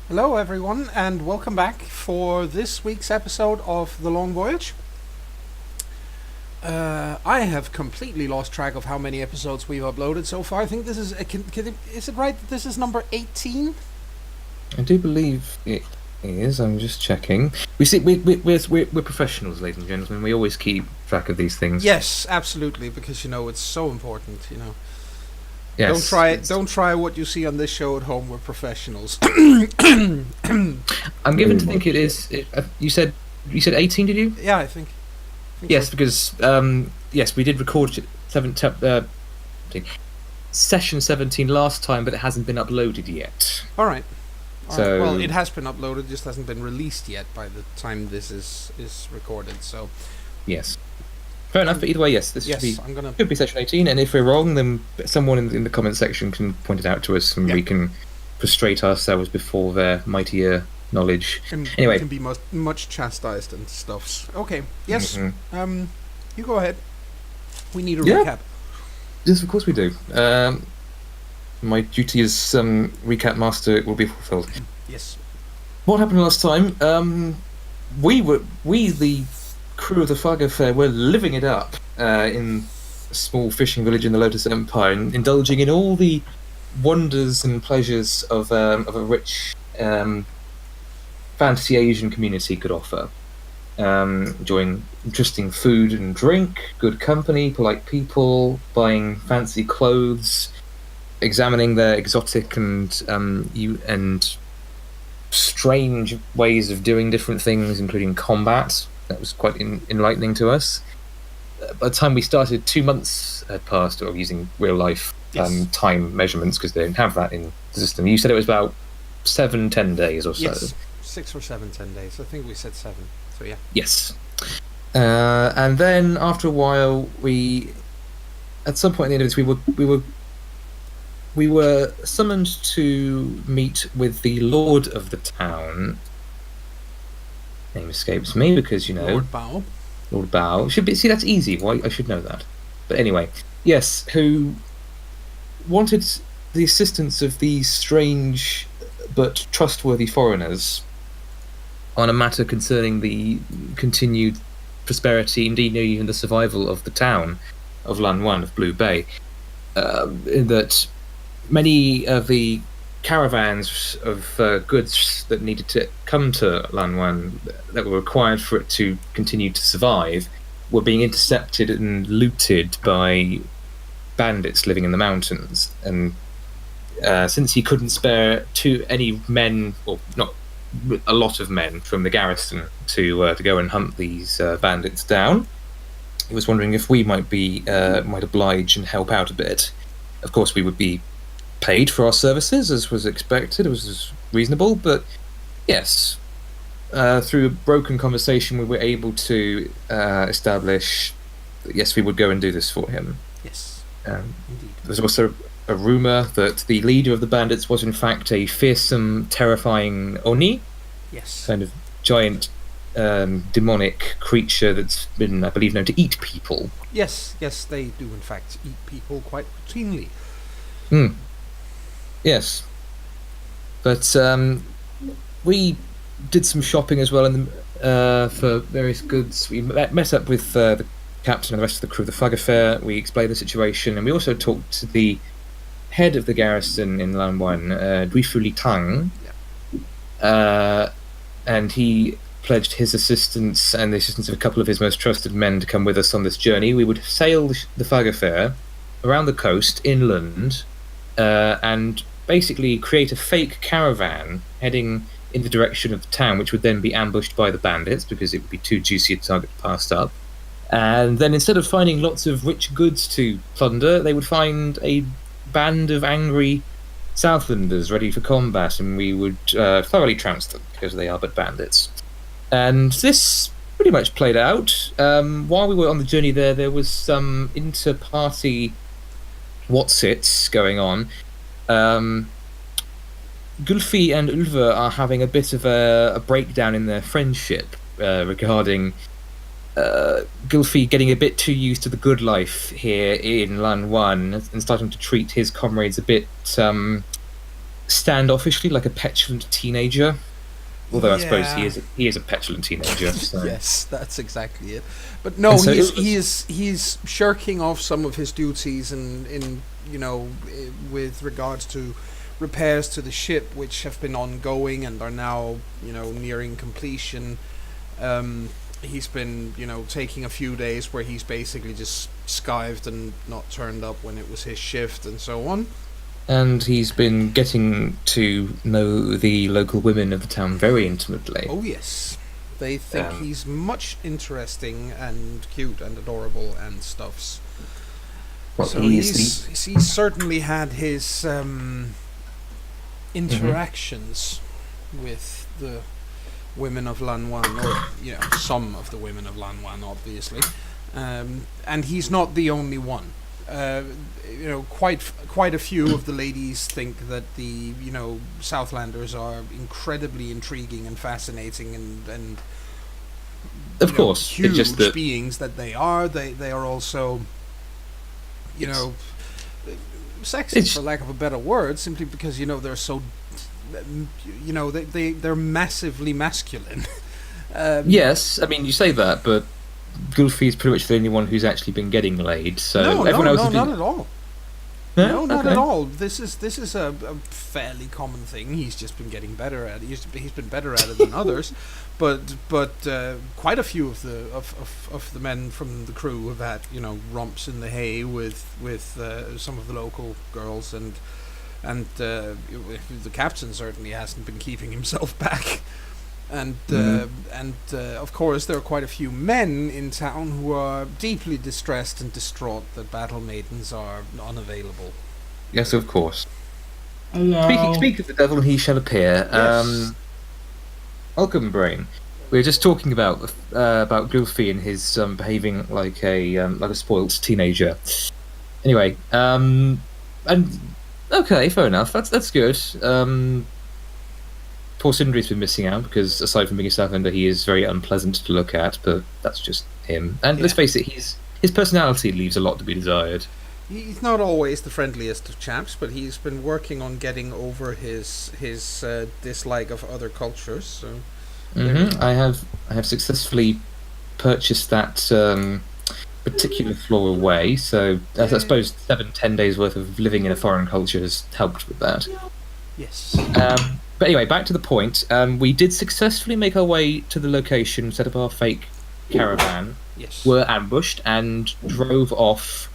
Hello, everyone, and welcome back for this week's episode of The Long Voyage. I have completely lost track of how many episodes we've uploaded so far. I think this is... is it right that this is number 18? I do believe it is. I'm just checking. We're professionals, ladies and gentlemen. We always keep track of these things. Yes, absolutely, because, it's so important, Yes. Don't try what you see on this show at home. We're professionals. I'm given to think it is. You said 18, did you? Yeah, I think Yes, so. because we did record session 17 last time, but it hasn't been uploaded yet. All right. So well, it has been uploaded, just hasn't been released yet by the time this is recorded. So yes, fair enough. But either way, yes, this should be session 18. And if we're wrong, then someone in the comment section can point it out to us, and we can prostrate ourselves before their mightier knowledge. Anyway, can be much chastised and stuffs. Okay. Yes. Mm-hmm. You go ahead. We need a recap. Yes, of course we do. My duty as recap master will be fulfilled. Yes. What happened last time? We, the crew of the Faga Fair, were living it up in a small fishing village in the Lotus Empire, and indulging in all the wonders and pleasures of a rich fantasy Asian community could offer. Enjoying interesting food and drink, good company, polite people, buying fancy clothes, examining their exotic and strange ways of doing different things, including combat. That was quite enlightening to us. By the time we started, 2 months had passed, or using real life time measurements, because they don't have that in the system. You said it was about 7-10 days or so. Yes, 6 or 7, 10 days. I think we said 7. So yeah. Yes. And then after a while, at some point at the end of this, we were summoned to meet with the lord of the town. Name escapes me because Lord Bao. Lord Bao see, that's easy. Why I should know that. But anyway, yes, who wanted the assistance of these strange but trustworthy foreigners on a matter concerning the continued prosperity, indeed even the survival of the town of Lanwan, of Blue Bay. In that many of the caravans of goods that needed to come to Lanwan, that were required for it to continue to survive, were being intercepted and looted by bandits living in the mountains. And since he couldn't spare any men, or not a lot of men from the garrison to go and hunt these bandits down, he was wondering if we might oblige and help out a bit. Of course, we would be paid for our services, as was expected. It was reasonable, but yes, through a broken conversation, we were able to establish that yes, we would go and do this for him. Yes, indeed. There was also a rumor that the leader of the bandits was in fact a fearsome, terrifying Oni. Yes. Kind of giant, demonic creature that's been, I believe, known to eat people. Yes, they do in fact eat people quite routinely. Yes. But we did some shopping as well for various goods. We met up with the captain and the rest of the crew of the Flag Affair. We explained the situation, and we also talked to the head of the garrison in Lanwan, Duifu Li Tang, and he pledged his assistance and the assistance of a couple of his most trusted men to come with us on this journey. We would sail the Flag Affair around the coast, inland, and basically create a fake caravan heading in the direction of the town, which would then be ambushed by the bandits because it would be too juicy a target to pass up. And then instead of finding lots of rich goods to plunder, they would find a band of angry Southlanders ready for combat, and we would thoroughly trounce them because they are but bandits. And this pretty much played out. While we were on the journey there was some inter-party whatsits going on. Gulfi and Ulva are having a bit of a breakdown in their friendship regarding Gulfi getting a bit too used to the good life here in Lanwan and starting to treat his comrades a bit standoffishly, like a petulant teenager. Although I suppose Yeah. he is a petulant teenager. So. Yes, that's exactly it. But no, And so he's shirking off some of his duties in with regards to repairs to the ship, which have been ongoing and are now nearing completion. He's been taking a few days where he's basically just skived and not turned up when it was his shift and so on. And he's been getting to know the local women of the town very intimately. Oh yes, they think he's much interesting and cute and adorable and stuffs. Well, So he's certainly had his interactions with the women of Lanwan, or some of the women of Lanwan, obviously, and he's not the only one. Quite a few of the ladies think that the Southlanders are incredibly intriguing and fascinating, and of course, huge it's just that beings that they are. They are also sexy, for lack of a better word, simply because they're so they're massively masculine. Yes, I mean you say that, but Gulfi is pretty much the only one who's actually been getting laid. So everyone else not at all. No, No, not okay. at all. This is a fairly common thing. He's just been getting better at it. He's been better at it than others, but quite a few of the men from the crew have had romps in the hay with some of the local girls, and the captain certainly hasn't been keeping himself back. And of course, there are quite a few men in town who are deeply distressed and distraught that battle maidens are unavailable. Yes, of course. Hello. Speak of the devil, and he shall appear. Yes. Welcome, Brain. We were just talking about Gulfi and his behaving like a spoilt teenager. Anyway, and okay, fair enough. That's good. Poor Sindri's been missing out because, aside from being a Southlander, he is very unpleasant to look at. But that's just him. And let's face it, his personality leaves a lot to be desired. He's not always the friendliest of chaps, but he's been working on getting over his dislike of other cultures. So I have successfully purchased that particular flaw away. So I suppose 7-10 days worth of living in a foreign culture has helped with that. yes, But anyway, back to the point. We did successfully make our way to the location, set up our fake caravan, yes, were ambushed, and drove off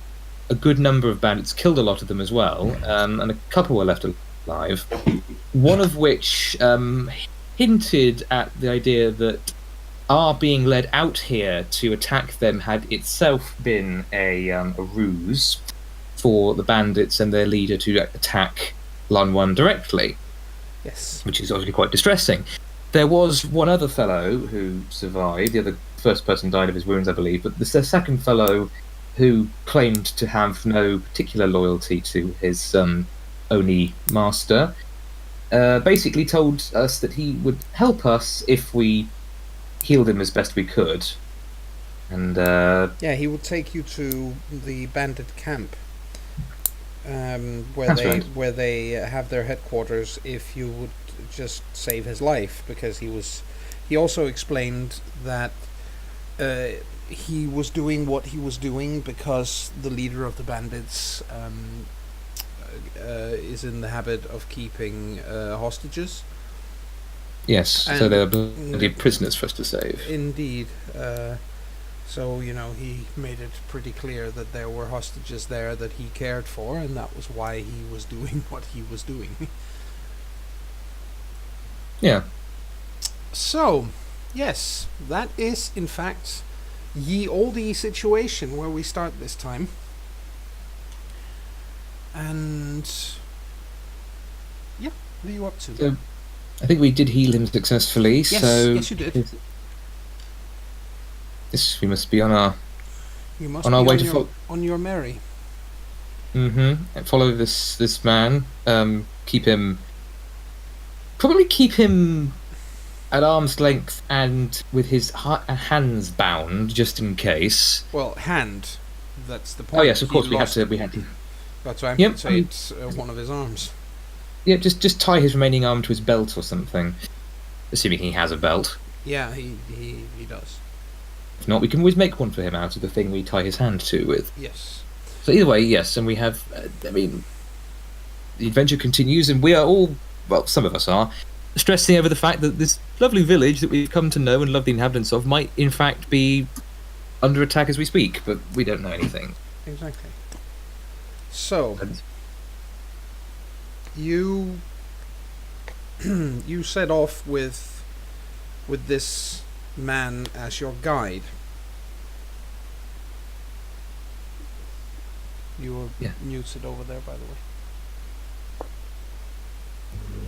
a good number of bandits, killed a lot of them as well, and a couple were left alive. One of which hinted at the idea that our being led out here to attack them had itself been a ruse for the bandits and their leader to attack Lanwan directly. yes. Which is obviously quite distressing. There was one other fellow who survived. The first person died of his wounds, I believe, but the second fellow, who claimed to have no particular loyalty to his Oni master, basically told us that he would help us if we healed him as best we could. And Yeah, he would take you to the bandit camp, where they have their headquarters if you would just save his life, because he also explained that he was doing what he was doing because the leader of the bandits is in the habit of keeping hostages. yes, so And- they're bloody prisoners for us to save. Indeed. So, he made it pretty clear that there were hostages there that he cared for, and that was why he was doing what he was doing. Yeah. So, yes, that is, in fact, ye olde situation where we start this time. And, yeah, what are you up to? So, I think we did heal him successfully. Yes, so yes, you did. Yes, we must be on our You must on be our way on to your, on your merry. follow this man. Keep him at arm's length and with his hands bound, just in case. Well, hand. That's the point. Oh yes, of He course we had lost to. it. We had to. That's why I'm Yep, saying it's one of his arms. Yeah, just tie his remaining arm to his belt or something, assuming he has a belt. Yeah, he does. If not, we can always make one for him out of the thing we tie his hand to with. Yes. So either way, yes, and we have. I mean, the adventure continues, and we are all, well, some of us are, stressing over the fact that this lovely village that we've come to know and love the inhabitants of might, in fact, be under attack as we speak, but we don't know anything. Exactly. So, And you you set off with this man as your guide. You were Yeah. muted over there, by the way.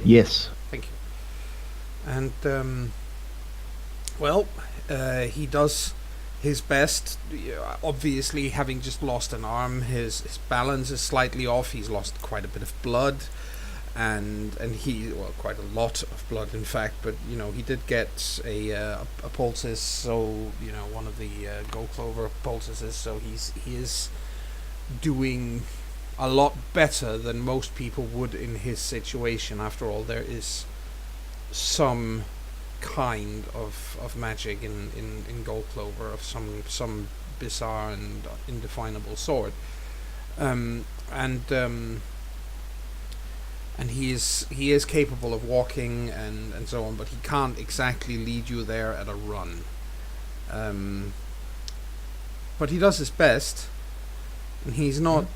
Yes. Thank you. And well, he does his best. Obviously, having just lost an arm, his balance is slightly off. He's lost quite a bit of blood, and quite a lot of blood, in fact. But he did get a poultice, so one of the gold clover poultices. So he is doing a lot better than most people would in his situation. After all, there is some kind of magic in gold clover, of some bizarre and indefinable sort, and he is capable of walking and so on, but he can't exactly lead you there at a run. But he does his best, and he's not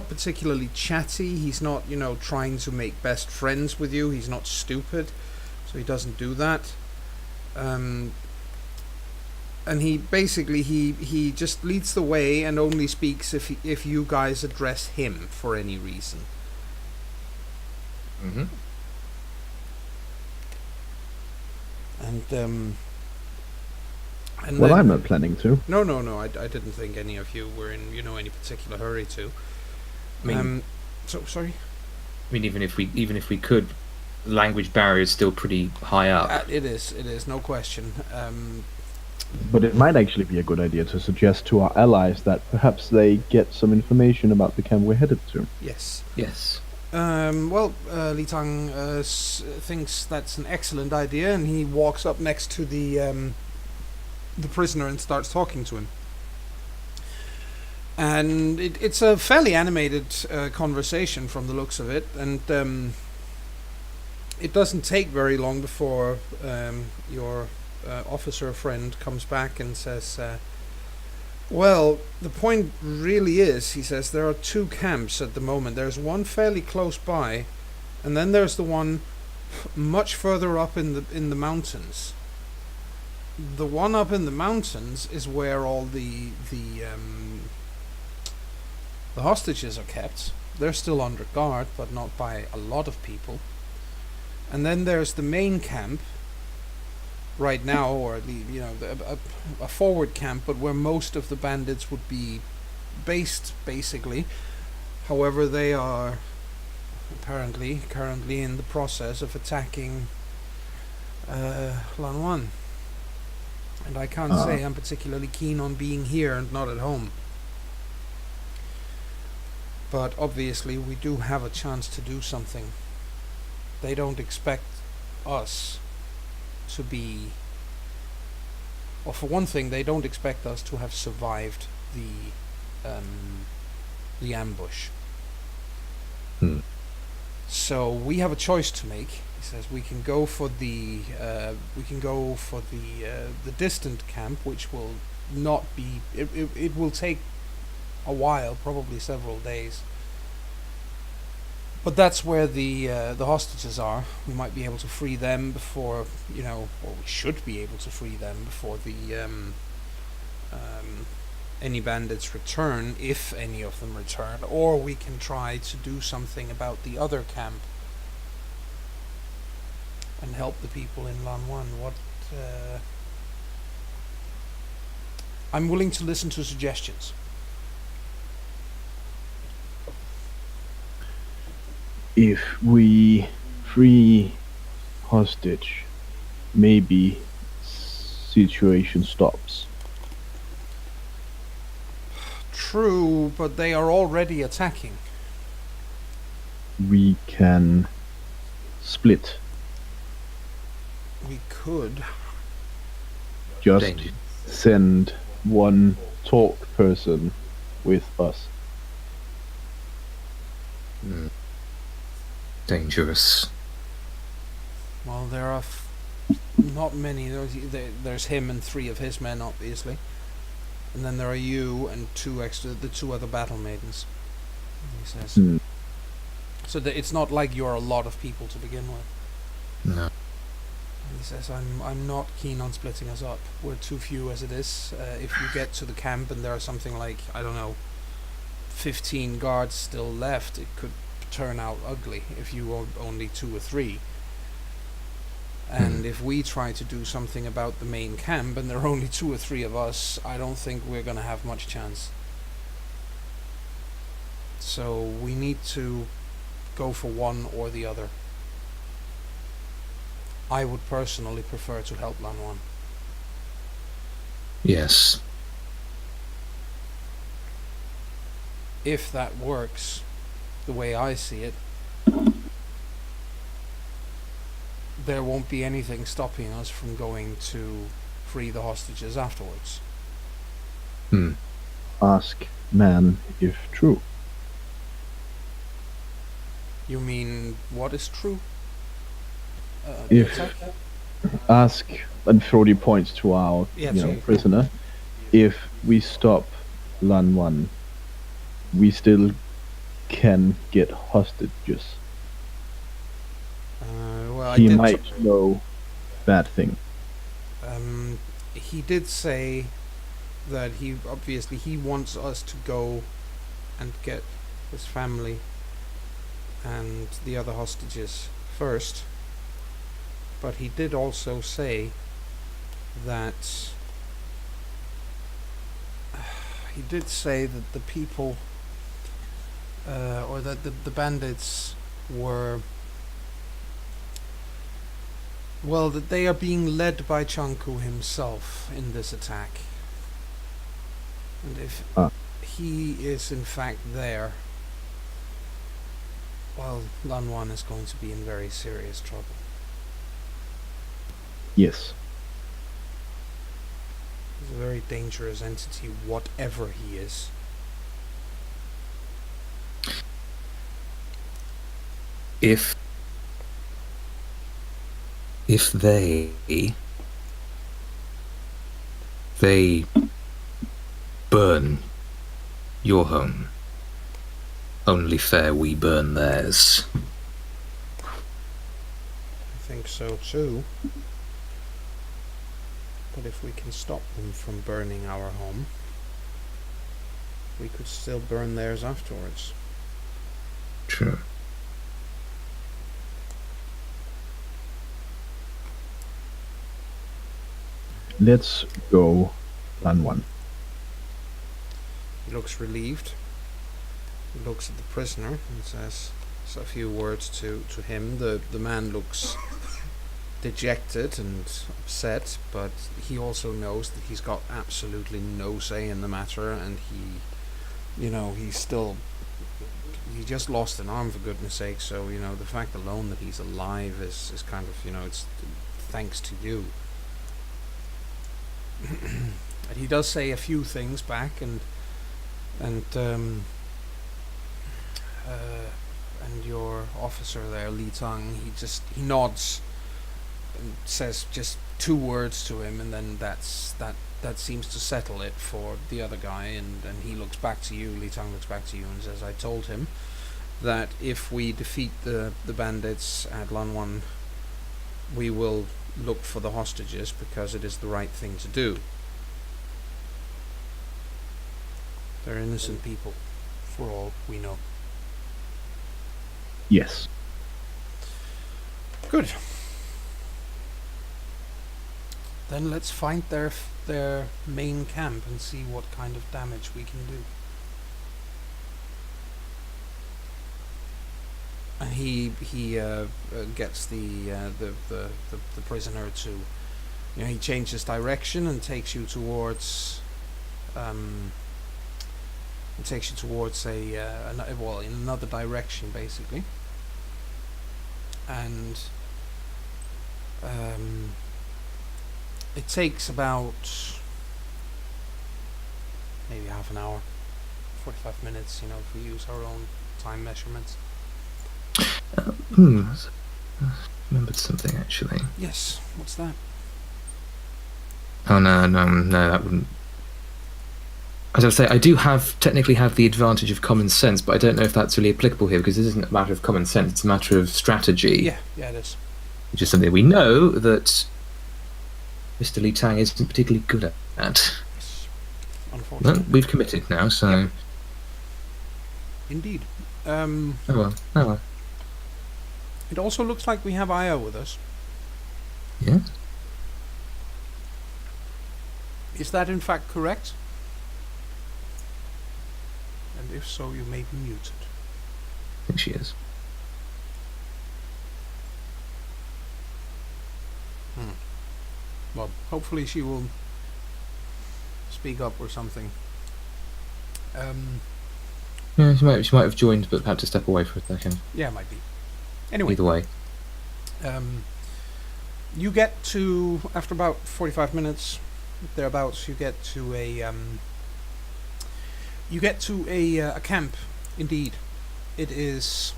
particularly chatty. He's not trying to make best friends with you. He's not stupid, so he doesn't do that. And he basically he just leads the way and only speaks if you guys address him for any reason. Mm-hmm. And Well, then, I'm not planning to. No. I didn't think any of you were in any particular hurry to. I mean, So sorry. I mean, even if we could, the language barrier is still pretty high up. It is, no question. But it might actually be a good idea to suggest to our allies that perhaps they get some information about the camp we're headed to. Yes. Yes. Well, Li Tang thinks that's an excellent idea, and he walks up next to the prisoner and starts talking to him. And it's a fairly animated conversation from the looks of it, and it doesn't take very long before your officer friend comes back and says, well, the point really is, he says, there are two camps at the moment. There's one fairly close by, and then there's the one much further up in the mountains. The one up in the mountains is where all the hostages are kept. They're still under guard, but not by a lot of people. And then there's the main camp right now, or a forward camp, but where most of the bandits would be based, basically. However, they are apparently currently in the process of attacking Lanwan. And I can't say I'm particularly keen on being here and not at home. But obviously we do have a chance to do something. They don't expect us to be... Well, for one thing, they don't expect us to have survived the ambush. So we have a choice to make. He says we can go for the distant camp, which will not be. It will take a while, probably several days. But that's where the hostages are. We might be able to free them before, or we should be able to free them before any bandits return, if any of them return. Or we can try to do something about the other camp and help the people in Lanwan. I'm willing to listen to suggestions. If we free hostage, maybe situation stops. True, but they are already attacking. We can split. We could. Just Danger. send one talk person with us. Dangerous. Well, there are not many. There's him and 3 of his men, obviously, and then there are you and the 2 other battle maidens. He says. Hmm. So it's not like you're a lot of people to begin with. No. He says, I'm not keen on splitting us up. We're too few as it is. If you get to the camp and there are something like, I don't know, 15 guards still left, it could turn out ugly if you are only 2 or 3. And if we try to do something about the main camp and there are only 2 or 3 of us, I don't think we're going to have much chance. So we need to go for one or the other. I would personally prefer to help Lanwan. Yes. If that works, the way I see it, there won't be anything stopping us from going to free the hostages afterwards. Ask man if true. You mean, what is true? If ask and Frody points to our prisoner. If we stop Lan Wan, we still can get hostages. Well, He might know bad thing. He did say that he wants us to go and get his family and the other hostages first. But he did also say that the people or that the bandits were, well, that they are being led by Chanku himself in this attack. And if he is in fact there, well, Lanwan is going to be in very serious trouble. Yes. He's a very dangerous entity, whatever he is. If they burn your home, only fair we burn theirs. I think so too. But if we can stop them from burning our home, we could still burn theirs afterwards. True. Let's go Lan Wan. He looks relieved. He looks at the prisoner and says a few words to him. The man looks dejected and upset, but he also knows that he's got absolutely no say in the matter, and he just lost an arm, for goodness sake, so the fact alone that he's alive is kind of, it's thanks to you. And he does say a few things back, and your officer there, Li Tang, he nods and says just 2 words to him, and then that seems to settle it for the other guy, and he looks back to you, Li Tang looks back to you and says, I told him that if we defeat the bandits at Lanwan, we will look for the hostages, because it is the right thing to do. They're innocent people, for all we know. Yes. Good. Then let's find their main camp and see what kind of damage we can do. And he gets the prisoner to, he changes direction and takes you towards in another direction, basically. and it takes about maybe half an hour, 45 minutes, if we use our own time measurements. Remembered something actually. Yes, what's that? Oh no, that wouldn't. As I say, I do technically have the advantage of common sense, but I don't know if that's really applicable here, because this isn't a matter of common sense, it's a matter of strategy. Yeah, it is. Which is something we know that Mr. Li Tang isn't particularly good at. Yes, unfortunately. Well, we've committed now, so... Yep. Indeed. Oh well. It also looks like we have Aya with us. Yeah? Is that in fact correct? And if so, you may be muted. I think she is. Well, hopefully she will speak up or something. Yeah, she might have joined, but had to step away for a second. Yeah, might be. Anyway. Either way. You get to, after about 45 minutes, thereabouts, you get to a camp. Indeed, it is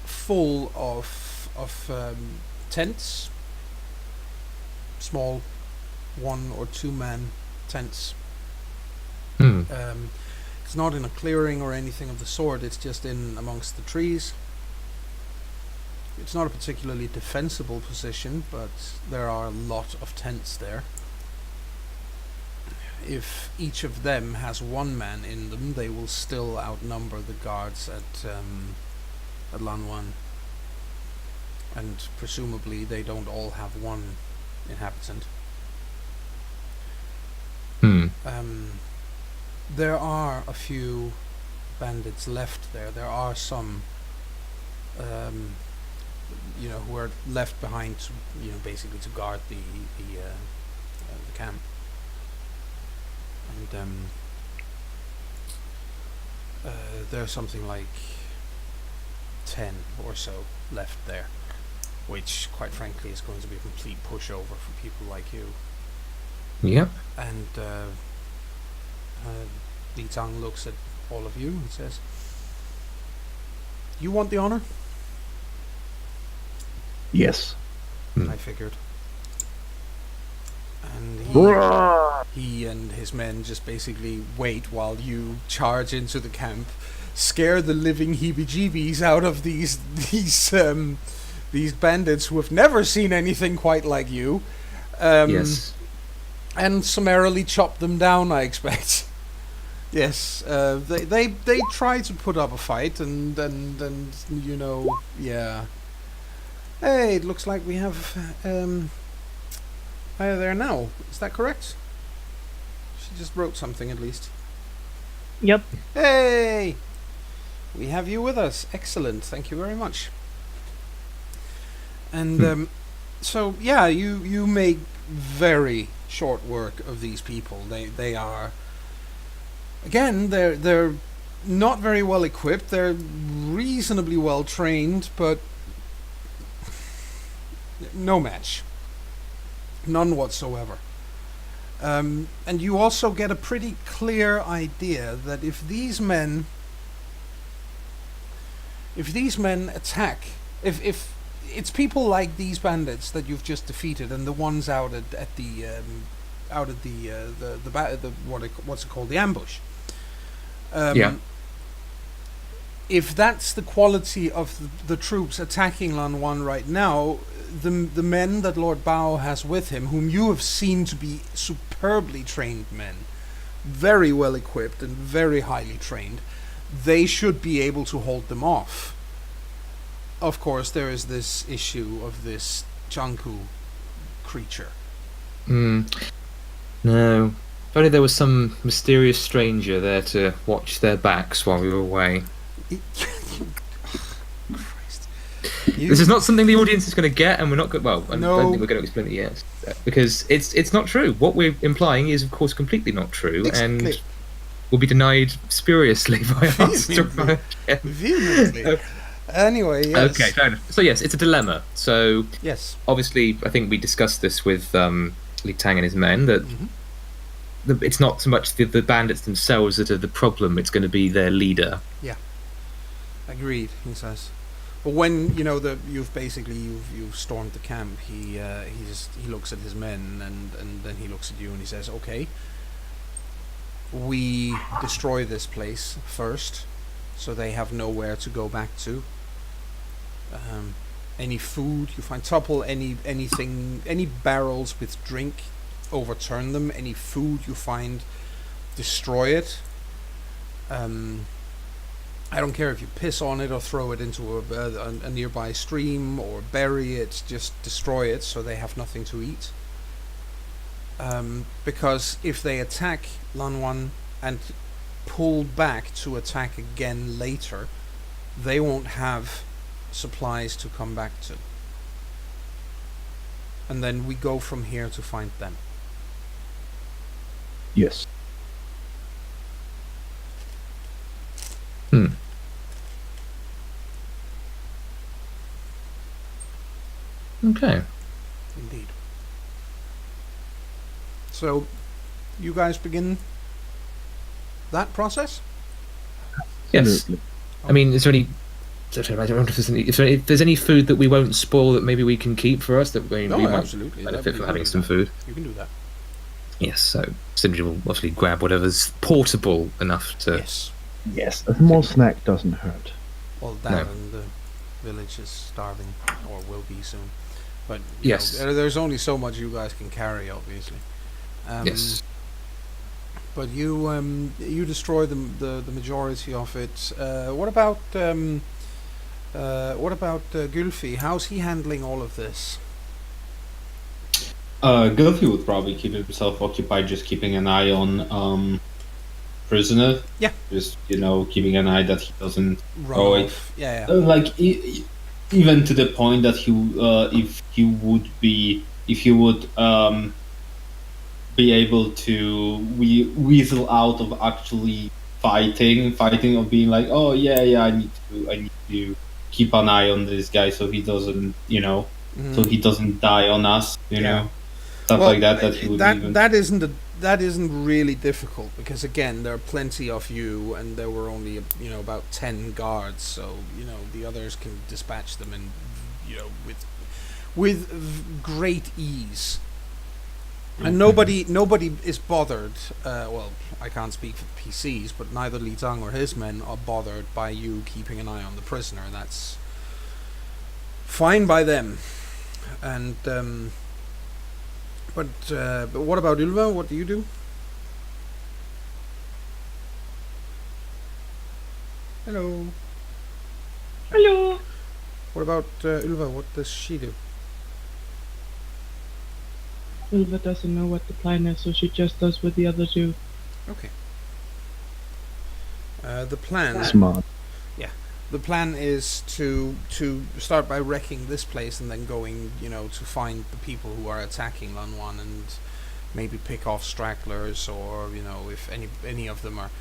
full of tents, small 1 or 2 man tents. It's not in a clearing or anything of the sort, it's just in amongst the trees. It's not a particularly defensible position, but there are a lot of tents there. If each of them has 1 man in them, they will still outnumber the guards at Lanwan. And presumably they don't all have 1 inhabitant. There are a few bandits left there. There are some who are left behind to, basically to guard the camp. And there's something like 10 or so left there, which quite frankly is going to be a complete pushover for people like you. Yep. And Li Tang looks at all of you and says, "You want the honor?" Yes. I figured. And he and his men just basically wait while you charge into the camp, scare the living heebie-jeebies out of these bandits who have never seen anything quite like you. Yes. And summarily chop them down, I expect. Yes, they try to put up a fight, and yeah. Hey, it looks like we have Aya there now. Is that correct? She just wrote something at least. Yep. Hey, we have you with us. Excellent. Thank you very much. And so yeah, you make very short work of these people. They are, again, they're not very well equipped. They're reasonably well trained, but no match, none whatsoever. And you also get a pretty clear idea that if these men attack, if it's people like these bandits that you've just defeated, and the ones out at the what's it called, the ambush. Yeah. If that's the quality of the troops attacking Lanwan right now, the men that Lord Bao has with him, whom you have seen to be superbly trained men, very well equipped and very highly trained, they should be able to hold them off. Of course, there is this issue of this Janku creature. No. If only there was some mysterious stranger there to watch their backs while we were away. Christ. This is not something the audience is going to get, and we're not going. Well, I No. don't think we're going to explain it yet, because it's not true. What we're implying is, of course, completely not true. Exactly. And will be denied spuriously by us to try again. Vehemently. Anyway, yes. Okay, fair enough. So yes, it's a dilemma. So Yes. obviously, I think we discussed this with Li Tang and his men, that it's not so much the bandits themselves that are the problem, it's going to be their leader. Agreed, he says. But when you've stormed the camp, he looks at his men and then he looks at you and he says, "Okay, we destroy this place first, so they have nowhere to go back to. Any food you find, topple anything, any barrels with drink, overturn them. Any food you find, destroy it. I don't care if you piss on it or throw it into a nearby stream or bury it, just destroy it so they have nothing to eat. Because if they attack Lanwan and pull back to attack again later, they won't have supplies to come back to. And then we go from here to find them." Yes. Okay. Indeed. So, you guys begin that process? Yes. Absolutely. I mean, is there any? I don't know if there's any food that we won't spoil that maybe we can keep for us, that we might absolutely. benefit from having some food. You can do that. Yes. So Sindri will obviously grab whatever's portable enough to. Yes. Yes, a small snack doesn't hurt. Well, that and the village is starving, or will be soon. But yes, there's only so much you guys can carry, obviously. Yes. But you destroy the majority of it. What about Gylfi? How's he handling all of this? Gylfi would probably keep himself occupied, just keeping an eye on prisoner. Yeah. Just keeping an eye that he doesn't Run off. Yeah. like even to the point that if he would be able to weasel out of actually fighting or being like, oh yeah, I need to keep an eye on this guy so he doesn't so he doesn't die on us, stuff like that he would that isn't really difficult, because again there are plenty of you and there were only about 10 guards, so the others can dispatch them and with great ease. And nobody is bothered. Well, I can't speak for the PCs, but neither Li Tang or his men are bothered by you keeping an eye on the prisoner. That's fine by them. And but what about Ylva? What do you do? Hello. Hello. What about Ylva? What does she do? Ylva doesn't know what the plan is, so she just does what the others do. Okay. The plan. Smart. Yeah. The plan is to start by wrecking this place and then going, to find the people who are attacking Lanwan and maybe pick off stragglers, or if any of them are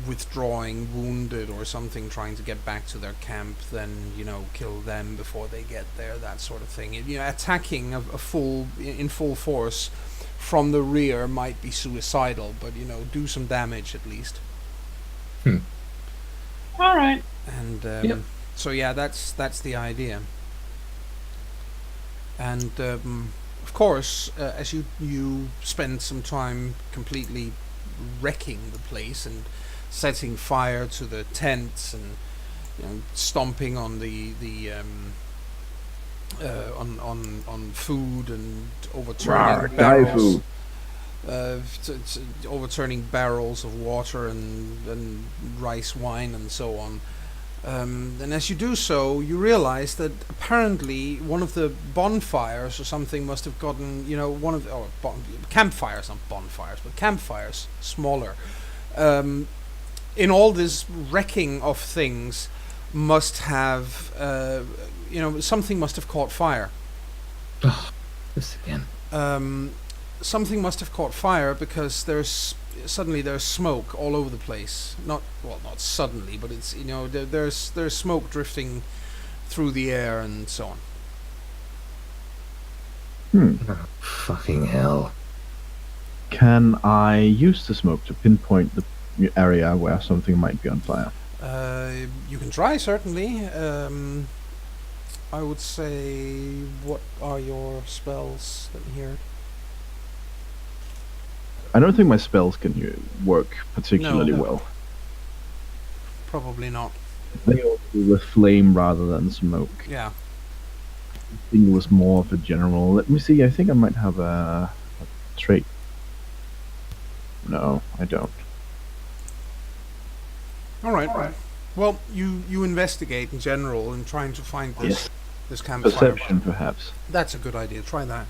withdrawing wounded or something, trying to get back to their camp, then kill them before they get there, that sort of thing. Attacking in full force from the rear might be suicidal, but do some damage at least. All right. And so yeah, that's the idea. And of course, as you spend some time completely wrecking the place and setting fire to the tents and stomping on on food and overturning barrels, overturning barrels of water and rice wine and so on. And as you do so, you realize that apparently one of the bonfires or something must have gotten, campfires, not bonfires, but campfires, smaller. In all this wrecking of things, must have, something must have caught fire. This again. something must have caught fire because there's smoke all over the place. Not suddenly, but it's there's smoke drifting through the air and so on. Oh, fucking hell. Can I use the smoke to pinpoint the area where something might be on fire? You can try, certainly. I would say, what are your spells? Let me hear it. I don't think my spells can work particularly No. well. Probably not. They all do with flame rather than smoke. Yeah. I think it was more of a general. Let me see. I think I might have a trait. No, I don't. All right. Well, you investigate in general and trying to find this campfire. Perception, perhaps. That's a good idea. Try that.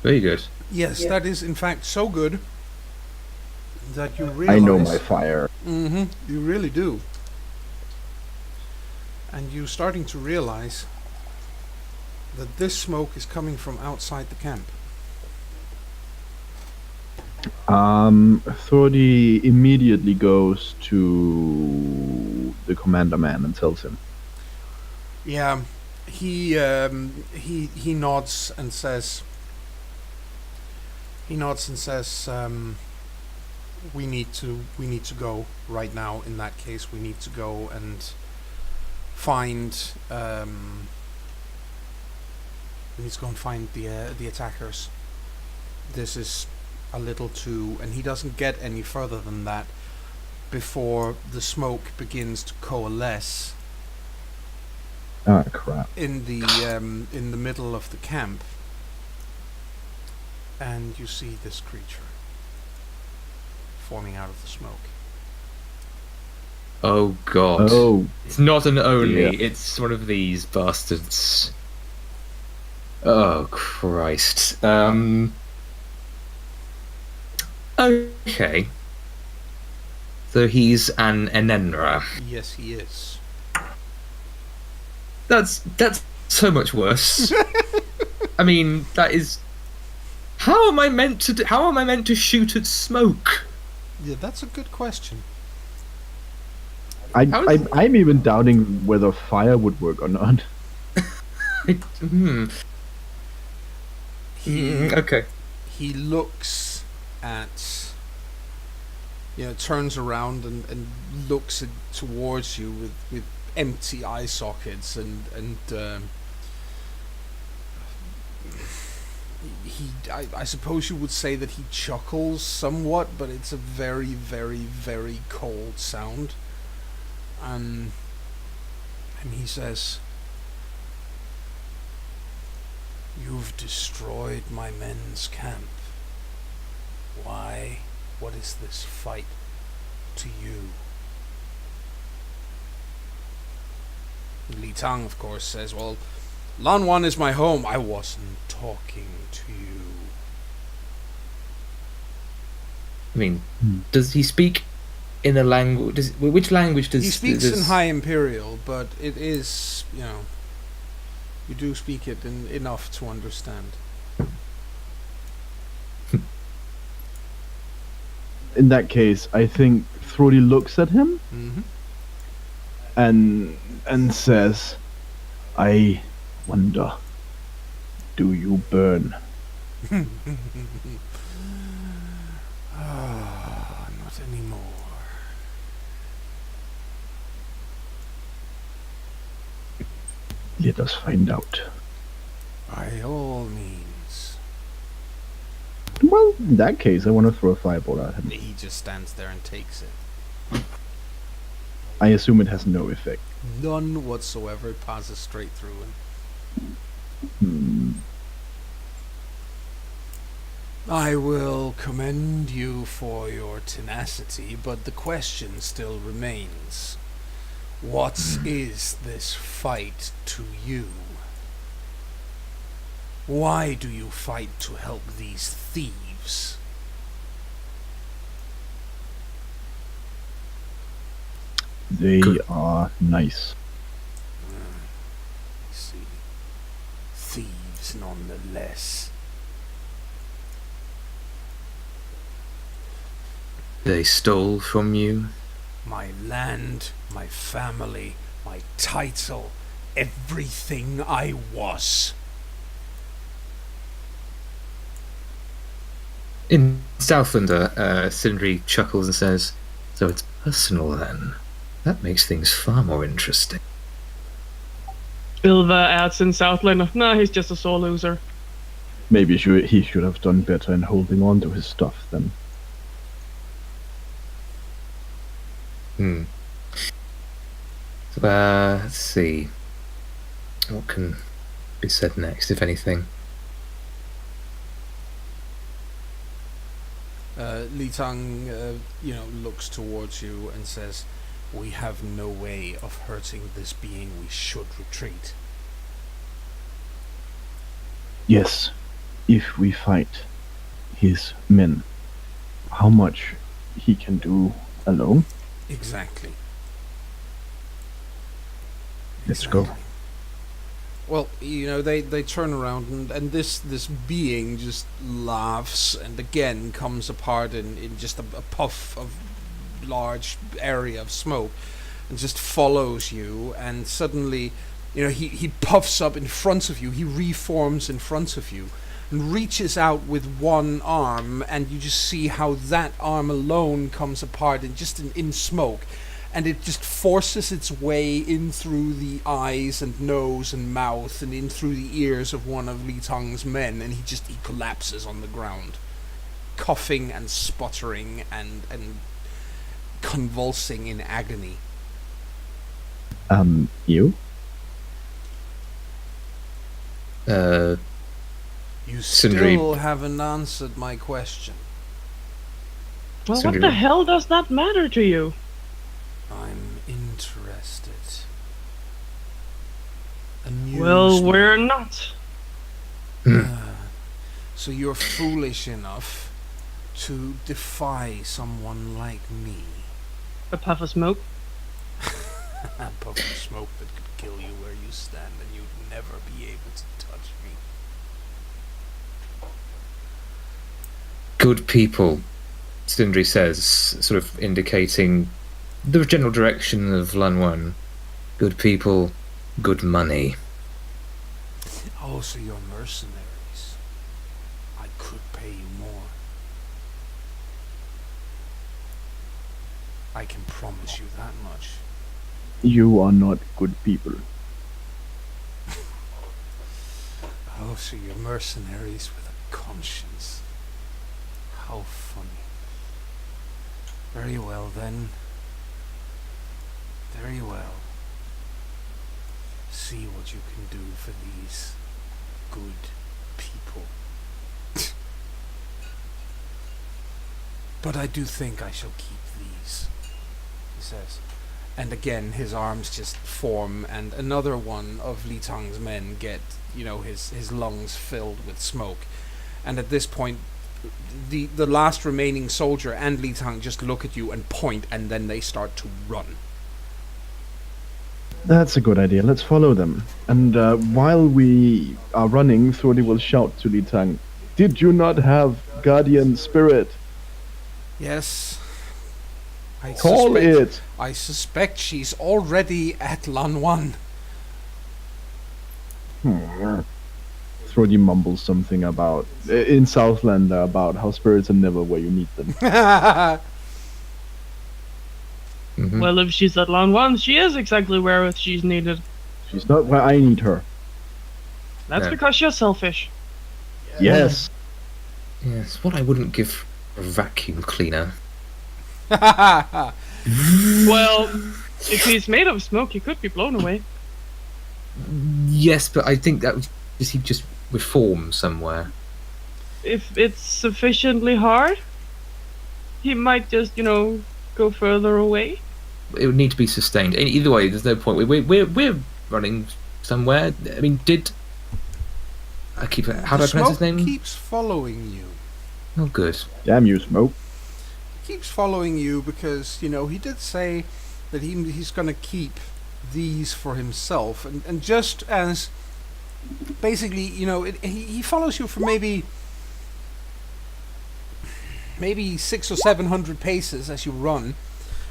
Very good. Yes, that is in fact so good that you realize. I know my fire. You really do. And you're starting to realize that this smoke is coming from outside the camp. Thordy immediately goes to the commander man and tells him. Yeah, he nods and says. He nods and says, "We need to go right now. In that case, we need to go and find. We need to go and find the attackers. This is a little too." And he doesn't get any further than that before the smoke begins to coalesce. Ah, crap. In the middle of the camp. And you see this creature forming out of the smoke. Oh god. Oh, It's not an Oni, Yeah. it's one of these bastards. Oh Christ. Okay. So he's an Enenra. Yes, he is. That's so much worse. I mean, that is. How am I meant to shoot at smoke? Yeah, that's a good question. I'm even doubting whether fire would work or not. Okay. He looks at, turns around and looks towards you with empty eye sockets and I suppose you would say that he chuckles somewhat, but it's a very, very, very cold sound. And he says, "You've destroyed my men's camp. Why? What is this fight to you?" Li Tang, of course, says, "Well, Lan Wan is my home. I wasn't talking to you." I mean, does he speak in a language? Which language does he speaks in High Imperial, but it is, you do speak it enough to understand. In that case, I think Thordy looks at him and says, "I wonder, do you burn?" Not anymore. Let us find out. By all means. Well, in that case, I want to throw a fireball at him. He just stands there and takes it. I assume it has no effect. None whatsoever. It passes straight through Hmm. I will commend you for your tenacity, but the question still remains. What is this fight to you? Why do you fight to help these thieves? They Good. are nice. I see. Thieves. nonetheless. They stole from you? My land, my family, my title, everything I was. In Southlander, Sindri chuckles and says, "So it's personal then? That makes things far more interesting." Ilva adds in Southland, nah, he's just a sore loser. Maybe he should have done better in holding on to his stuff then. So, let's see. What can be said next, if anything? Li Tang, looks towards you and says, "We have no way of hurting this being. We should retreat." Yes, if we fight his men, how much he can do alone? Exactly. Let's go. Well, they turn around and this being just laughs and again comes apart in just a puff of large area of smoke and just follows you, and suddenly, he puffs up in front of you, he reforms in front of you and reaches out with one arm, and you just see how that arm alone comes apart in smoke. And it just forces its way in through the eyes and nose and mouth and in through the ears of one of Li Tang's men, and he collapses on the ground, coughing and sputtering and convulsing in agony. You? You Sindri. still haven't answered my question. Well, Sindri. what the hell does that matter to you? I'm interested. Amuse Well, me. we're not. So you're foolish enough to defy someone like me. A puff of smoke. A puff of smoke that could kill you where you stand, and you'd never be able to touch me. Good people, Sindri says, sort of indicating the general direction of Lanwan. Good people, good money. Oh, so you're mercenaries. I could pay you more. I can promise you that much. You are not good people. Oh, so you're mercenaries with a conscience. How funny. Very well then. Very well. See what you can do for these good people. But I do think I shall keep these, he says. And again, his arms just form, and another one of Li Tang's men get, his lungs filled with smoke. And at this point, the last remaining soldier and Li Tang just look at you and point, and then they start to run. That's a good idea. Let's follow them. And while we are running, Thordy will shout to Li Tang, "Did you not have guardian spirit? Yes. Call it!" I suspect she's already at Lanwan. Thordy mumbles something about, in Southlander, about how spirits are never where you need them. Mhm. Well, if she's at Long One, she is exactly where she's needed. She's not where I need her. That's Yeah. because you're selfish. Yes. Yes, what I wouldn't give for a vacuum cleaner. Well, if he's made of smoke, he could be blown away. Yes, but I think that would he'd just reform somewhere. If it's sufficiently hard, he might just, go further away. It would need to be sustained. Either way, there's no point. We're running somewhere. I mean, how do I pronounce his name? Keeps following you. Oh, good. Damn you, Smoke. Keeps following you because, he did say that he's going to keep these for himself. And just as, basically, he follows you for maybe 600 or 700 paces as you run,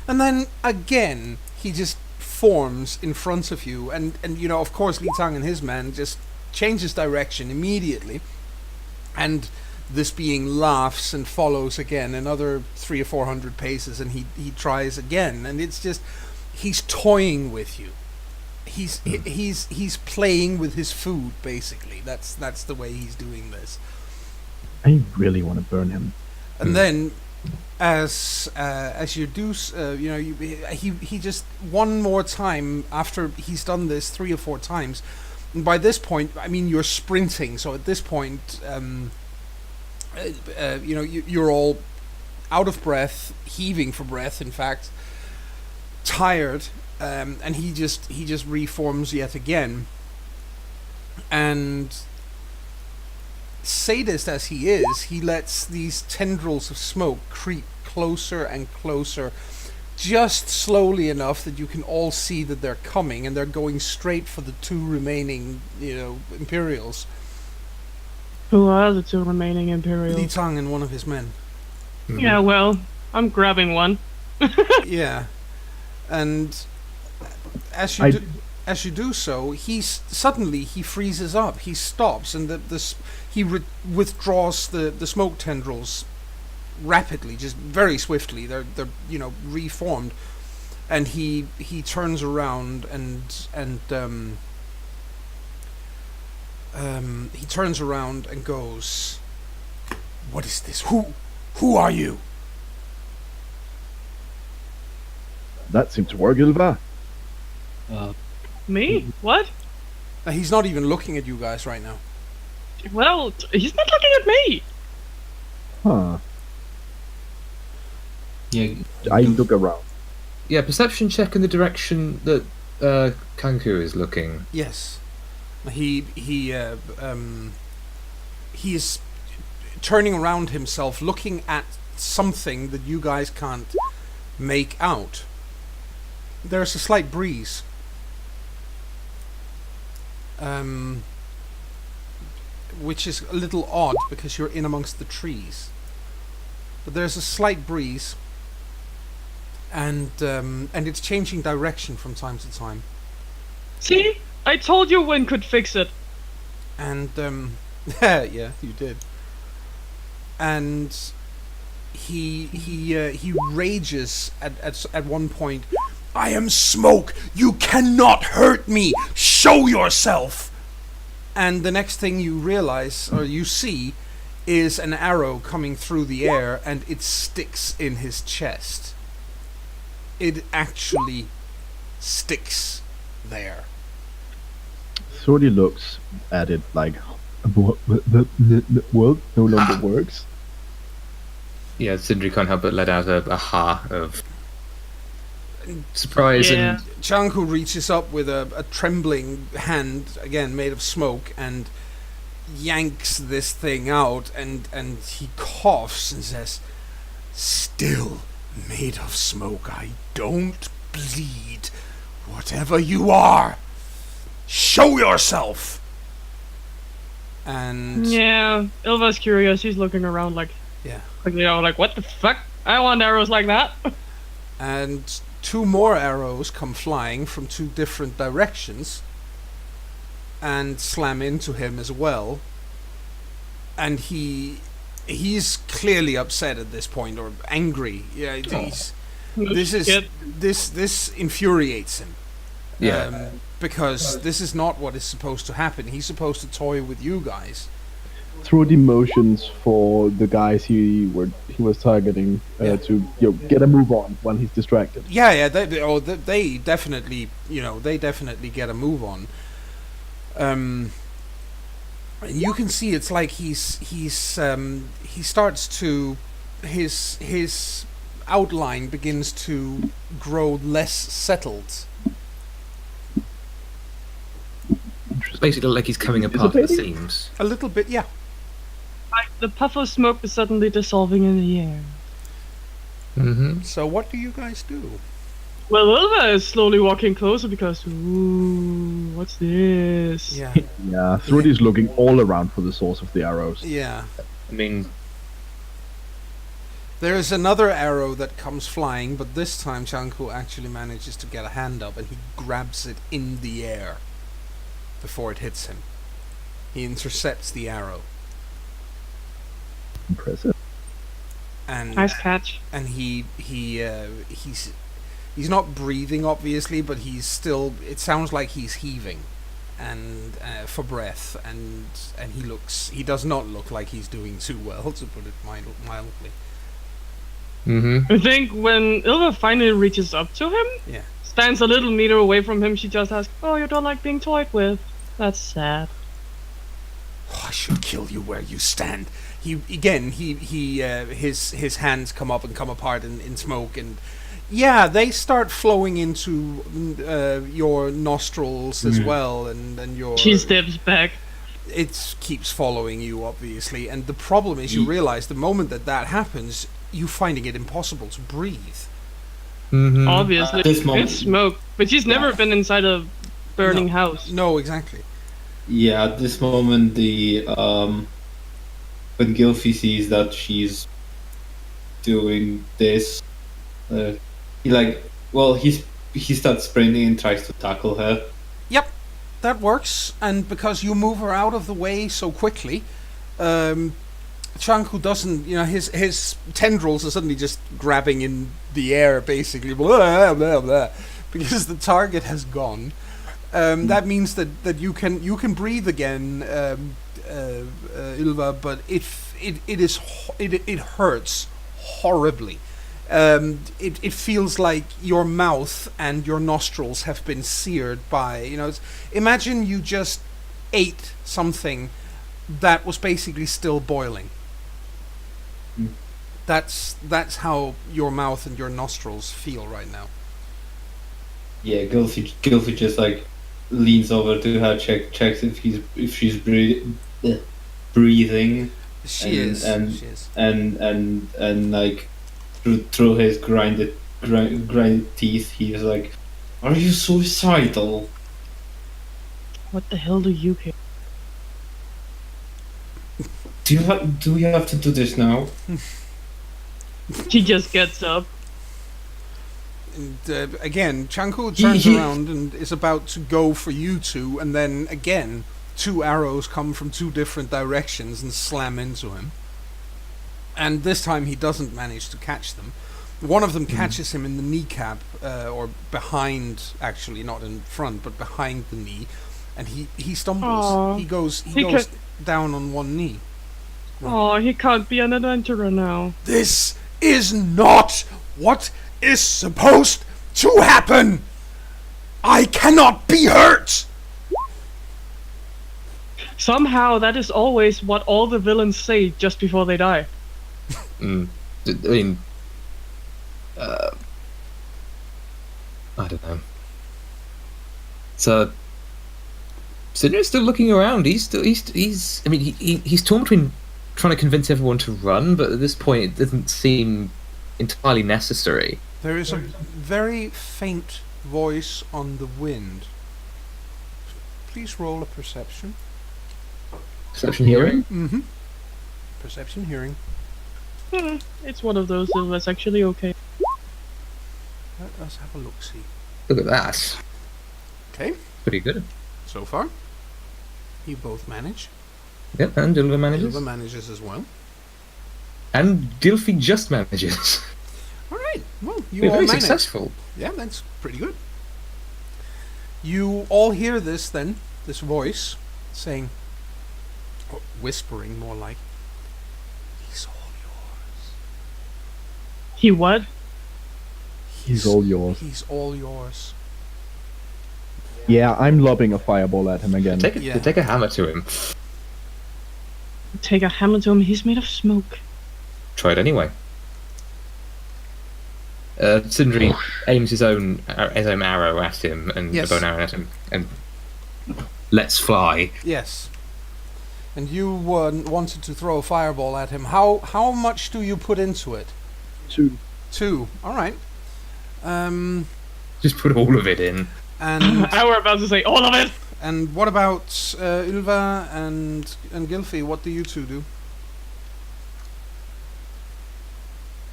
and then again he just forms in front of you, and of course Li Tang and his man just changes direction immediately, and this being laughs and follows again another 300 or 400 paces, and he tries again, and it's just he's toying with you. He's playing with his food, basically. That's the way he's doing this. I really want to burn him. And then, as you do, he just one more time after he's done this 3 or 4 times. And by this point, I mean you're sprinting. So at this point, you're all out of breath, heaving for breath. In fact, tired, and he just reforms yet again. And sadist as he is, he lets these tendrils of smoke creep closer and closer, just slowly enough that you can all see that they're coming, and they're going straight for the 2 remaining, Imperials. Who are the 2 remaining Imperials? Li Tang and one of his men. Mhm. Yeah, well, I'm grabbing one. Yeah, and as you do so, he freezes up. He stops, and he withdraws the smoke tendrils rapidly, just very swiftly. They're reformed, and he turns around and he turns around and goes, "What is this? Who are you?" That seemed to work, Ylva. Me? What? He's not even looking at you guys right now. Well, he's not looking at me. Huh. Yeah. I look around. Yeah, perception check in the direction that Kanku is looking. Yes, he is turning around himself, looking at something that you guys can't make out. There's a slight breeze, which is a little odd because you're in amongst the trees. But there's a slight breeze, and it's changing direction from time to time. See? I told you Wynn could fix it. And yeah, you did. And he rages at one point. "I am smoke. You cannot hurt me. Show yourself." And the next thing you realize, or you see, is an arrow coming through the air, and it sticks in his chest. It actually sticks there. Sordy looks at it like, the world no longer works. Yeah, Sindri can't help but let out a ha of surprise. Yeah. And Chanku reaches up with a trembling hand, again made of smoke, and yanks this thing out, and he coughs and says, "Still made of smoke, I don't bleed. Whatever you are, show yourself!" And Yeah, Ilva's curious. He's looking around like, yeah. like, what the fuck? I want arrows like that. And 2 more arrows come flying from 2 different directions and slam into him as well. And he's clearly upset at this point, or angry. Yeah, this infuriates him. yeah, Because this is not what is supposed to happen. He's supposed to toy with you guys. Throw the motions for the guys he was targeting to get a move on when he's distracted. Yeah, they definitely, they definitely get a move on. And you can see it's like he starts to his outline begins to grow less settled. it's basically like he's coming apart at the seams. A little bit, yeah. Like the puff of smoke is suddenly dissolving in the air. Mm-hmm. So what do you guys do? Well, Ilva is slowly walking closer because, ooh, what's this? Yeah. Yeah, Thrudy's looking all around for the source of the arrows. Yeah. I mean, There is another arrow that comes flying, but this time Chanku actually manages to get a hand up and he grabs it in the air before it hits him. He intercepts the arrow Impressive. and Nice catch. and he's not breathing obviously, but he's still. It sounds like he's heaving, and for breath, and he does not look like he's doing too well, to put it mildly. I think when Ilva finally reaches up to him, Yeah. stands a little meter away from him, she just asks, "Oh, you don't like being toyed with? That's sad." Oh, I should kill you where you stand. His hands come up and come apart in smoke, and yeah, they start flowing into your nostrils as well, and your. She steps back. It keeps following you, obviously, and the problem is you realize the moment that happens, you finding it impossible to breathe. Obviously, This moment- it's smoke, but she's never been inside a burning house. No, exactly. Yeah, at this moment, when Gylfi sees that she's doing this, he starts sprinting and tries to tackle her. Yep, that works, and because you move her out of the way so quickly, Chanku doesn't, his tendrils are suddenly just grabbing in the air, basically, blah, blah, blah, because the target has gone. That means that you can breathe again, Ilva, but it hurts horribly. It feels like your mouth and your nostrils have been seared by, imagine you just ate something that was basically still boiling. That's how your mouth and your nostrils feel right now. Yeah, Gylfi just leans over to her, checks if she's breathing. She is. And through his grinded teeth, he's like, "Are you suicidal?" What the hell do you care? Do we have to do this now? She just gets up. And again, Chanku turns around and is about to go for you two, and then again, 2 arrows come from 2 different directions and slam into him. And this time he doesn't manage to catch them. One of them catches him in the kneecap, or behind, actually, not in front, but behind the knee, and he stumbles. Aww. He goes down on one knee. Oh, he can't be an adventurer now. This is not what is supposed to happen! I cannot be hurt! Somehow, that is always what all the villains say just before they die. I mean, I don't know. So, Sidney's still looking around. He's torn between trying to convince everyone to run, but at this point, it doesn't seem entirely necessary. There is a very faint voice on the wind. Please roll a perception. Perception hearing? Mm-hmm. Perception hearing. It's one of those that's actually okay. Let us have a look-see. Look at that. Okay, Pretty good. so far. You both manage. Yep, and Dilva manages. Silva manages as well. And Gylfi just manages. Alright, well, you We're all very manage. successful. Yeah, that's pretty good. You all hear this then, this voice saying, or whispering more like, "He's all yours. He what? He's all yours. He's all yours." Yeah, I'm lobbing a fireball at him again. Take a hammer to him. Take a hammer to him. He's made of smoke. Try it anyway. Sindri aims his own arrow at him, and Yes. a bow and arrow at him, and lets fly. Yes. And you wanted to throw a fireball at him. How much do you put into it? 2. 2. All right. Just put all of it in. And I were about to say all of it. and what about Ylva and Gylfi? What do you two do?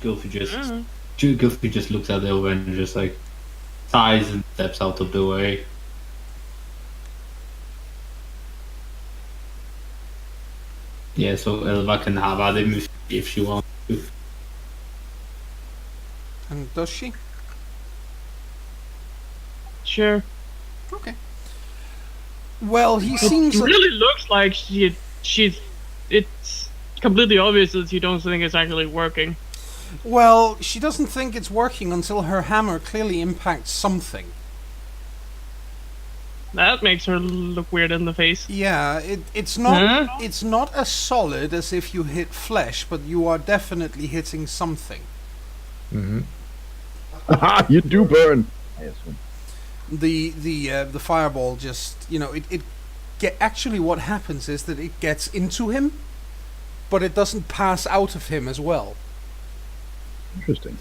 Gylfi just looks at Elva and just like sighs and steps out of the way. Yeah, so Elva can have at him if she wants to. And does she? Sure. Okay. Well, he It seems like really looks like she's. It's completely obvious that you don't think it's actually working. well, she doesn't think it's working until her hammer clearly impacts something. That makes her look weird in the face. Yeah, it's not Huh? it's not as solid as if you hit flesh, but you are definitely hitting something. Mm-hmm. Haha, you do burn. I assume. The fireball just, it get actually what happens is that it gets into him, but it doesn't pass out of him as well. Interesting.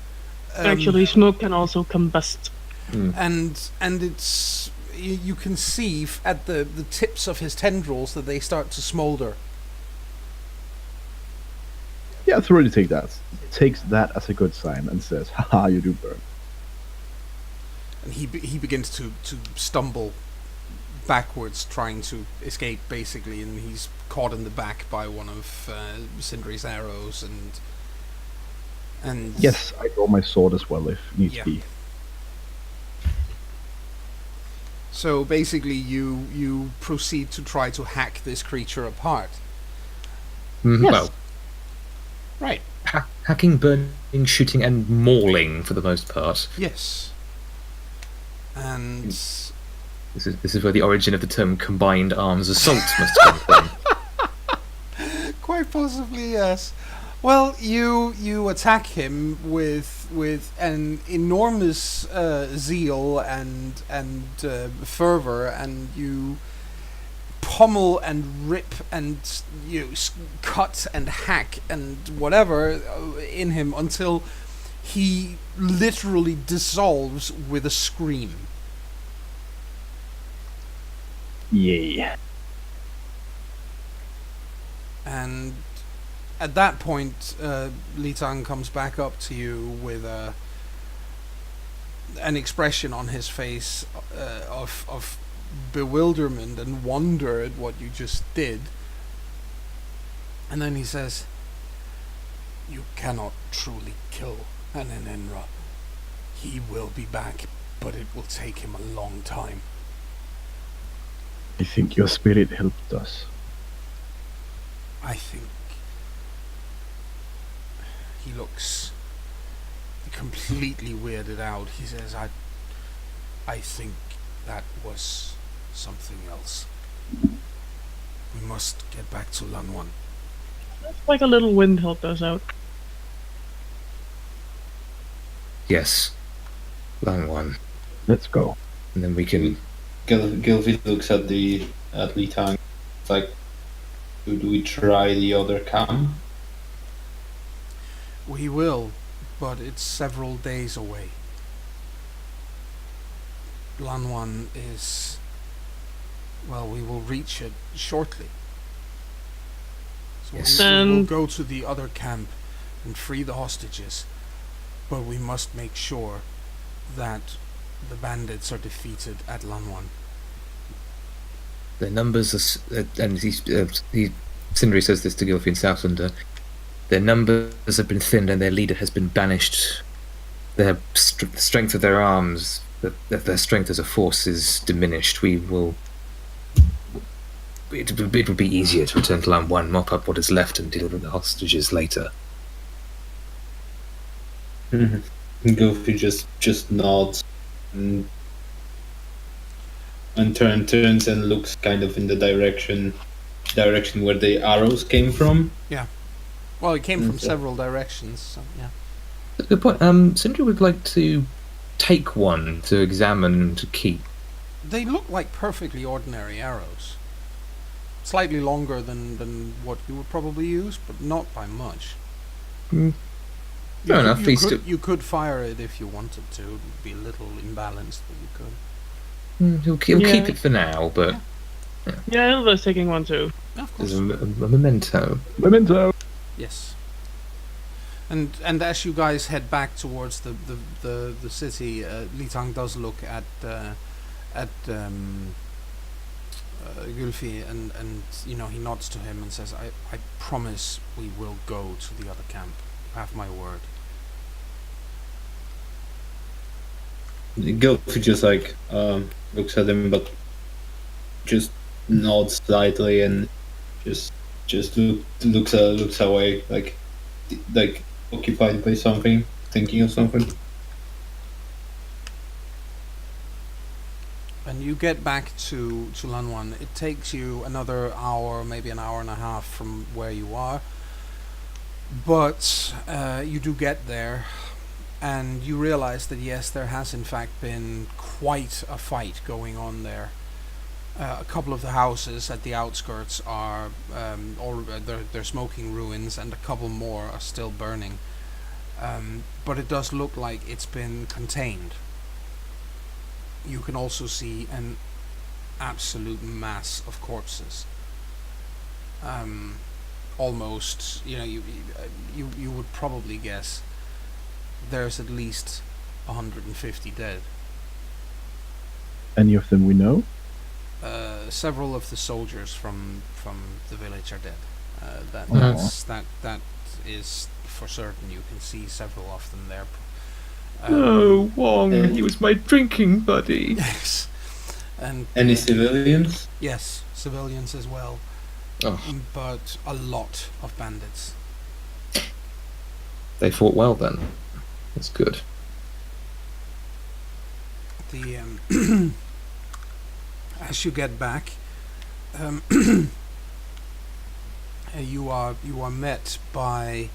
Actually, smoke can also combust. and it's you can see at the tips of his tendrils that they start to smolder. Yeah, Thrudy takes that as a good sign and says, "Haha, you do burn." And he begins to stumble backwards, trying to escape, basically, and he's caught in the back by one of Sindri's arrows, and Yes, I draw my sword as well if needs Yeah. be. So basically, you proceed to try to hack this creature apart. Mhm. Yes. Well, Right. hacking, burning, shooting, and mauling for the most part. Yes. And This is where the origin of the term combined arms assault must come from. quite possibly, yes. Well, you attack him with an enormous zeal and fervor, and you pummel and rip and cut and hack and whatever in him until he literally dissolves with a scream. Yay. And at that point, Li Tang comes back up to you with an expression on his face of bewilderment and wonder at what you just did. And then he says, "You cannot truly kill Ananenra. He will be back, but it will take him a long time." I think your spirit helped us. I think he looks completely weirded out. He says, I think that was something else. We must get back to Lanwan." Like a little wind helped us out. Yes. Long one. Let's go. And then we can... Gylfi looks at Li Tang. It's like, do we try the other camp? We will, but it's several days away. Lanwan is... well, we will reach it shortly. So Yes. we will And- go to the other camp and free the hostages, but we must make sure that the bandits are defeated at Lanwan. Their numbers are... and Sindri says this to Gylfi and Southlander. Their numbers have been thinned and their leader has been banished. Their the strength of their arms, their strength as a force is diminished. We will... It will be easier to return to Land 1, mop up what is left and deal with the hostages later. Gylfi just nods and turns and looks kind of in the direction where the arrows came from. Well, it came from Okay. several directions, so yeah. Good point. Sindri would like to take one to examine and to keep. They look like perfectly ordinary arrows. Slightly longer than what you would probably use, but not by much. Fair enough. You could fire it if you wanted to. It'd be a little imbalanced, but you could. He'll keep Yeah. it for now, but Yeah, Hilda's taking one too. Of there's course. a memento. Memento. Yes. And as you guys head back towards the city, Li Tang does look at Gulfi and he nods to him and says, I promise we will go to the other camp. Have my word. Gilfy just like looks at him, but just nods slightly and just looks away, like occupied by something, thinking of something. And you get back to Lanwan. It takes you another hour, maybe an hour and a half from where you are. But you do get there, and you realize that yes, there has in fact been quite a fight going on there. A couple of the houses at the outskirts are they're smoking ruins, and a couple more are still burning. But it does look like it's been contained. You can also see an absolute mass of corpses. Almost, you would probably guess there's at least 150 dead. Any of them we know? Several of the soldiers from the village are dead. That is for certain. You can see several of them there. Oh, Wong, he was my drinking buddy. Yes. And Any civilians? yes, civilians as well. Oh, But a lot of bandits. they fought well then. That's good. The as you get back, you are met by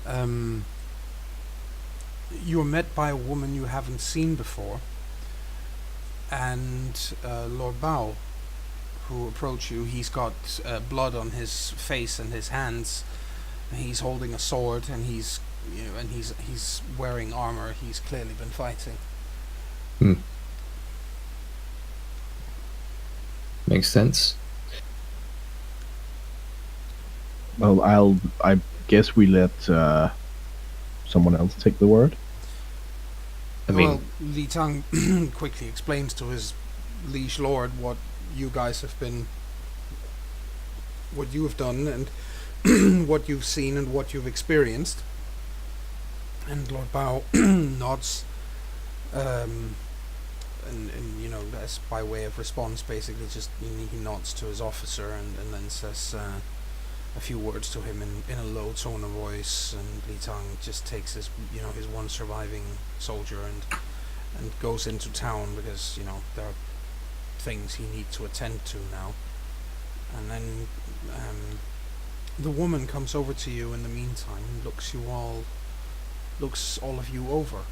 a woman you haven't seen before, and Lord Bao, who approach you. He's got blood on his face and his hands. He's holding a sword, and he's wearing armor. He's clearly been fighting. Makes sense. Well, I guess we let someone else take the word. I mean, Well, Li Tang quickly explains to his liege lord what you guys have been, what you have done, and what you've seen and what you've experienced. And Lord Bao nods, and as by way of response, basically just he nods to his officer and then says a few words to him in a low tone of voice, and Li Tang just takes his his one surviving soldier and goes into town because there are things he needs to attend to now. And then the woman comes over to you in the meantime and looks all of you over.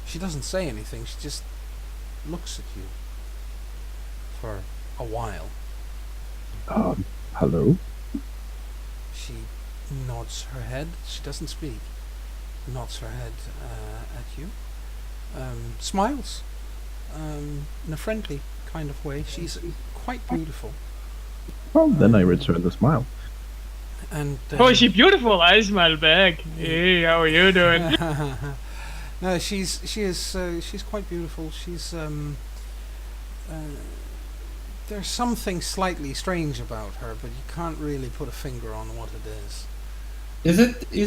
She doesn't say anything, she just looks at you for a while. Hello? She nods her head. She doesn't speak. Nods her head at you. Smiles in a friendly kind of way. She's quite beautiful. Well, then I return the smile. And Oh, is she beautiful? I smile back. Hey, how are you doing? no, she's quite beautiful. She's there's something slightly strange about her, but you can't really put a finger on what it is. Is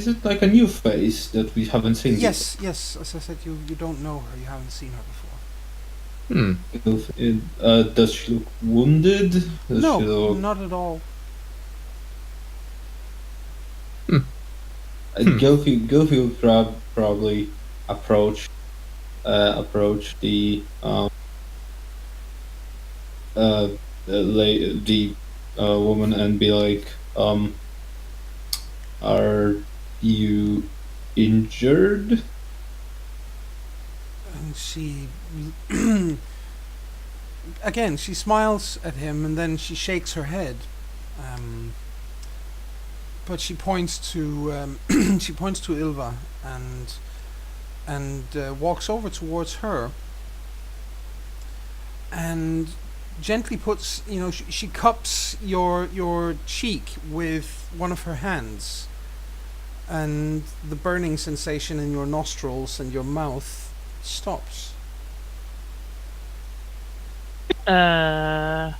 it like a new face that we haven't seen? Yes, as I said, you don't know her. You haven't seen her before. Does she look wounded? Does No, she look... not at all. Gilfy will probably approach the woman and be like, are you injured? And she again, she smiles at him and then she shakes her head. but she points to she points to Ilva and walks over towards her and gently puts, she cups your cheek with one of her hands, and the burning sensation in your nostrils and your mouth stops. Huh?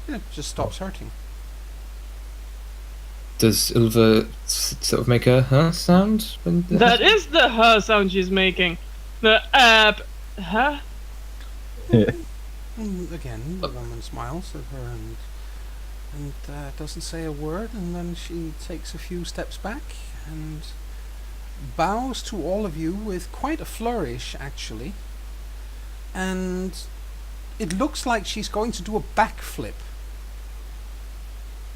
It just stops hurting. Does Ilva sort of make a sound? When That is the huh sound she's making. The huh? Again, the woman smiles at her and doesn't say a word, and then she takes a few steps back and bows to all of you with quite a flourish, actually. And it looks like she's going to do a backflip.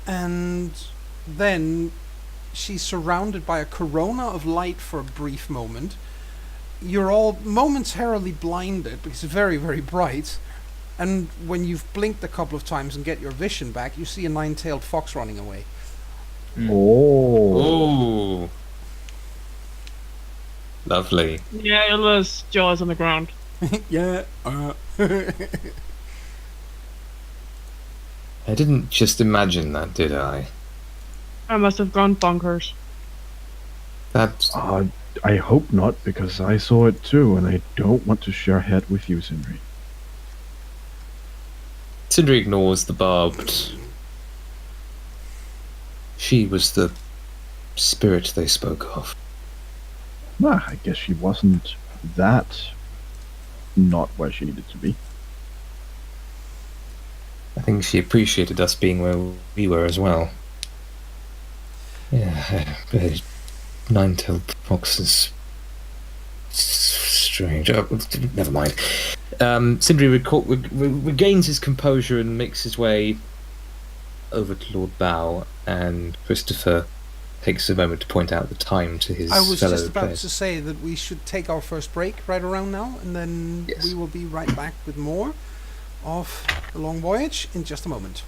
And then she's surrounded by a corona of light for a brief moment. You're all momentarily blinded because it's very, very bright. And when you've blinked a couple of times and get your vision back, you see a 9-tailed fox running away. Oh. Oh, lovely. Yeah, Ilva's jaws on the ground. Yeah. I didn't just imagine that, did I? I must have gone bonkers. That I hope not, because I saw it too, and I don't want to share head with you, Sindri. Sindri ignores the barbed. She was the spirit they spoke of. I guess she wasn't that not where she needed to be. I think she appreciated us being where we were as well. Yeah, 9-tailed fox is strange. Oh, never mind. Sindri regains his composure and makes his way over to Lord Bow, and Christopher takes a moment to point out the time to his I was fellow just about players. to say that we should take our first break right around now, and then Yes. we will be right back with more of the Long Voyage in just a moment.